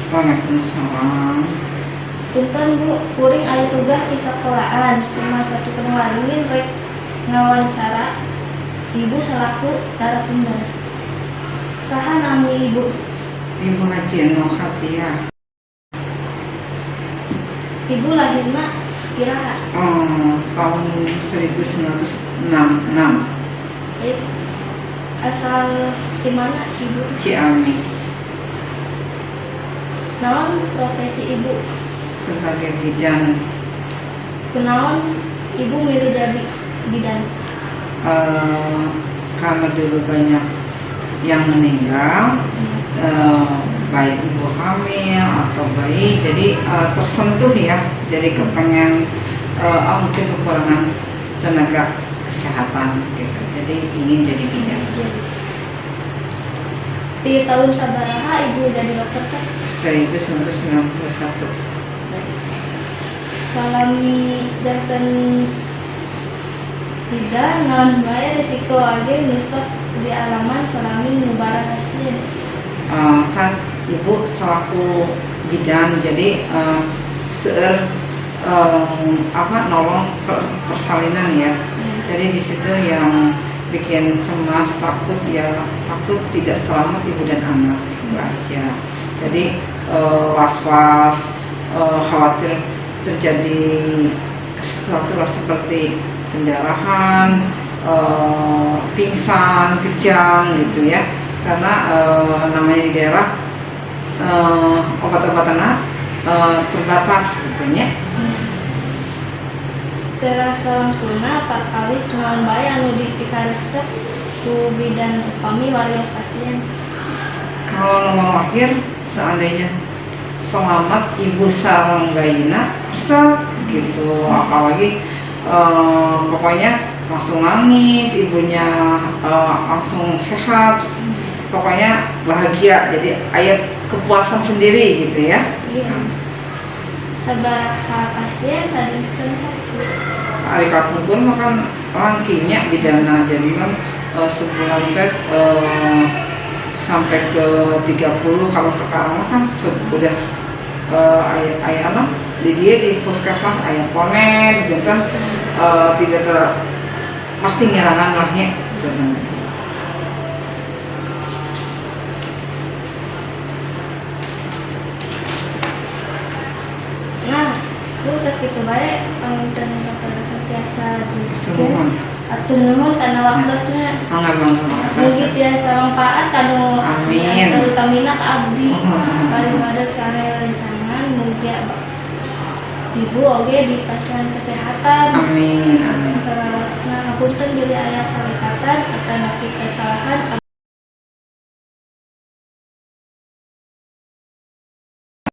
Waalaikumsalam. Punten Bu, kuring aya tugas di sekolahan semasa satu kenualingin rek ngawancara Ibu selaku narasumber. Saha nami Ibu? Ibu Haji Nur Khatiah. Ibu lahirna piraha? Tahun 1966. Asal di mana Ibu? Ciamis. Naon profesi Ibu? Sebagai bidan. Kunaon Ibu milih jadi bidan? Karena dulu banyak yang meninggal, baik ibu hamil atau bayi, jadi tersentuh ya, jadi kepengen mungkin kekurangan tenaga kesehatan gitu, jadi ingin jadi bidan. Di tahun sabaraha Ibu jadi dokter teh? 1991. Salami janten tidak naon bae risiko age nusok di alaman salami nubaran pasien. Kan ibu selaku bidan, jadi seueur nolong persalinan ya. Jadi di situ yang bikin cemas, takut tidak selamat ibu dan anak, itu aja. Jadi was-was, khawatir terjadi sesuatu seperti pendarahan, pingsan, kejang gitu ya, karena namanya di daerah obat-obatannya terbatas gitu ya. Terasa langsungna Pak Kawis naon bae anu dipikaresep ku bidan upami warios pasien. Kalau mau lahir seandainya selamat ibu sareng bayina bisa gitu, apalagi pokoknya langsung nangis, ibunya langsung sehat, pokoknya bahagia, jadi ayat kepuasan sendiri gitu ya. Iya. Sabaraha pasien sadengkeun Ari kapungkur makan langkinya bidana, jadi kan sebulan teh sampai ke 30. Kalau sekarang kan sudah ayah anak di dia di puskesmas ayah ponet, jadi kan tidak pasti nyerangan lahnya. Nah, itu sakitu bae pangunten Bapak sentiasa Semua. atur nuhun kana waktosna. Mugi tiasa manfaat kanu Amin. terutamina ka abdi. Daripada sae rencangan mugi Ibu oge dipasang kesehatan. Amin. Sarawasna ngapunten diri aya karekatan